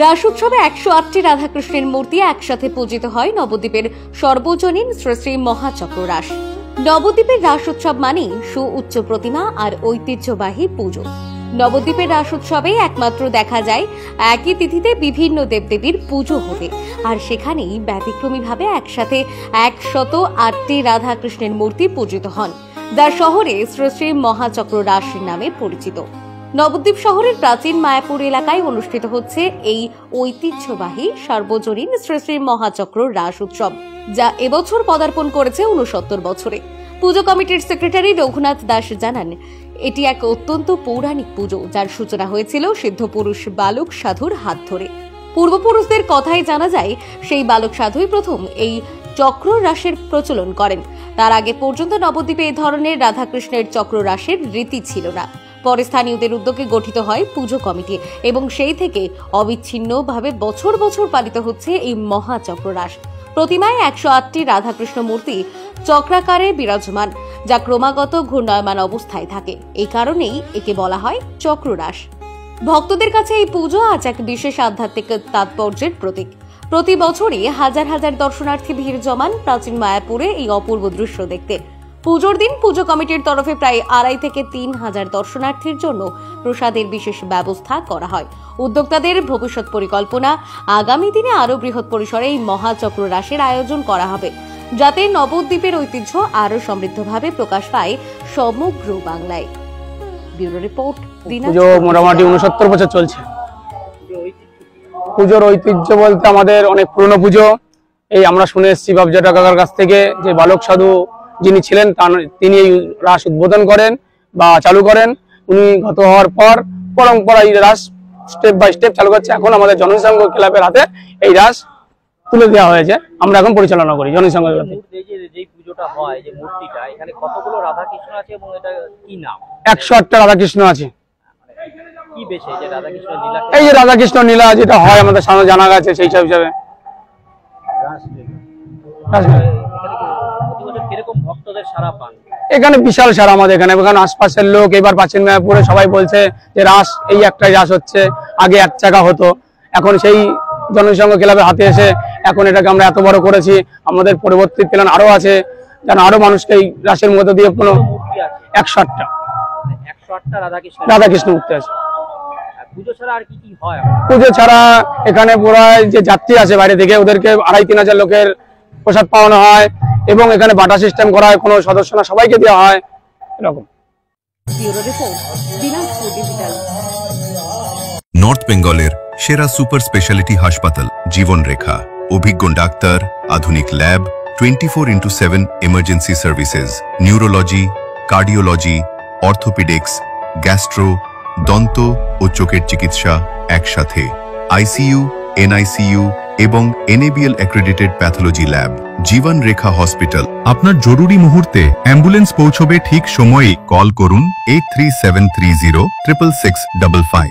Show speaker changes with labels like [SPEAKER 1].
[SPEAKER 1] রাস উৎসবে 108টি রাধাকৃষ্ণের মূর্তি একসাথে পূজিত হয় নবদ্বীপের সর্বজনীন শ্রী শ্রী মহাচক্র রাস। নবদ্বীপের রাস উৎসব মানে সুউচ্চ প্রতিমা আর ঐতিহ্যবাহী পুজো। নবদ্বীপের রাস উৎসবে একমাত্র দেখা যায় একই তিথিতে বিভিন্ন দেবদেবীর পুজো হতে, আর সেখানেই ব্যতিক্রমীভাবে একসাথে 108টি রাধাকৃষ্ণের মূর্তি পূজিত হন, যা শহরে শ্রী শ্রী মহাচক্র রাস নামে পরিচিত। নবদ্বীপ শহরের প্রাচীন মায়াপুর এলাকায় অনুষ্ঠিত হচ্ছে এই ঐতিহ্যবাহী সার্বজনীন শ্রী শ্রী মহাচক্র রাস উৎসব, যা এবছর পদার্পণ করেছে 69 বছরে। পুজো কমিটির সেক্রেটারি রঘুনাথ দাস জানান, এটি এক অত্যন্ত পৌরাণিক পুজো, যার সূচনা হয়েছিল সিদ্ধপুরুষ বালক সাধুর হাত ধরে। পূর্বপুরুষদের কথাই জানা যায় সেই বালক সাধুই প্রথম এই চক্র রাসের প্রচলন করেন। তার আগে পর্যন্ত নবদ্বীপে এই ধরনের রাধাকৃষ্ণের চক্র রাসের রীতি ছিল না। পরে স্থানীয়দের উদ্যোগে গঠিত হয় পুজো কমিটি এবং সেই থেকে অবিচ্ছিন্নভাবে বছর বছর পালিত হচ্ছে এই মহাচক্র রাস। প্রতিমায় 108টি রাধাকৃষ্ণ মূর্তি চক্রাকারে বিরাজমান, যা ক্রমাগত ঘূর্ণায়মান অবস্থায় থাকে। এই কারণেই একে বলা হয় চক্র রাস। ভক্তদের কাছে এই পুজো আজ এক বিশেষ আধ্যাত্মিক তাৎপর্যের প্রতীক। প্রতি বছরই হাজার হাজার দর্শনার্থী ভিড় জমান প্রাচীন মায়াপুরে এই অপূর্ব দৃশ্য দেখতে। পুজোর দিন পুজো কমিটির তরফে প্রায় 2,500 থেকে 3,000 দর্শনার্থীর জন্য প্রসাদের বিশেষ ব্যবস্থা করা হয়। উদ্যোক্তাদের ভবিষ্যৎ পরিকল্পনা, আগামী দিনে আরো বৃহৎ পরিসরে এই মহাচক্র রাসের আয়োজন করা হবে, যাতে নবদ্বীপের ঐতিহ্য আরো সমৃদ্ধভাবে প্রকাশ পায় সমগ্র বাংলায়। Bureau report.
[SPEAKER 2] পুজো মোটামুটি 69 বছর চলছে। পুজোর ঐতিহ্য বলতে আমাদের অনেক পুরনো পুজো। এই আমরা শুনে এসেছি বাবজাটা কাকার কাছ থেকে, যে বালক সাধু যিনি ছিলেন তিনি এই রাস উদ্বোধন করেন বা চালু করেন। উনি গত হওয়ার পর পরম্পরা এই রাস স্টেপ বাই স্টেপ চালু করছে। এখন আমাদের জনসংঘ ক্লাবের হাতে এই রাস তুলে দেওয়া হয়েছে, আমরা এখন পরিচালনা করি জনসংঘ ক্লাবে।
[SPEAKER 3] যে পুজোটা হয়, যে মূর্তিটা, এখানে কতগুলো রাধাকৃষ্ণ আছে এবং এটা কি নাম?
[SPEAKER 2] 108টা রাধাকৃষ্ণ আছে।
[SPEAKER 3] কি বেশে যে রাধাকৃষ্ণ লীলা?
[SPEAKER 2] এই যে রাধাকৃষ্ণ লীলা যেটা হয় আমাদের সামনে জানা গেছে, সেই হিসাবে এখানে বিশাল সারা আমাদের এখানে আশপাশের লোক, এবার প্রাচীন মায়াপুরে সবাই বলছে যে রাস এই একটাই রাস হচ্ছে, আগে এক চাকা হতো। এখন সেই জনসংঘ ক্লাবের হাতে এসে এখন এটাকে আমরা এত বড় করেছি। আমাদের পরবর্তী প্ল্যান আরো আছে, যেন আরো মানুষকে এই রাসের মধ্যে দিয়ে কোনো 108টা রাধাকৃষ্ণ মূর্তি আছে। পুজো ছাড়া এখানে পুরো যে যাত্রী আছে বাইরে থেকে, ওদেরকে 2,500-3,000 লোকের প্রসাদ পাওয়ানো হয় এবং এখানে বাটা সিস্টেম করা হয়, কোনো সদস্য না সবাইকে দেওয়া হয় এরকম।
[SPEAKER 4] নর্থ বেঙ্গলের সেরা সুপার স্পেশালিটি হাসপাতাল জীবন রেখা, অভিজ্ঞ ডাক্তার, আধুনিক lab, 24/7 emergency services, neurology, cardiology, orthopaedics, gastro, দন্ত ও চোখের চিকিৎসা একসাথে, আইসিইউ, এনআইসিইউ এবং NABL অ্যাক্রেডিটেড প্যাথোলজি ল্যাব। জীবন রেখা হসপিটাল। আপনার জরুরি মুহূর্তে অ্যাম্বুলেন্স পৌঁছবে ঠিক সময়ে। কল করুন 83730 66655।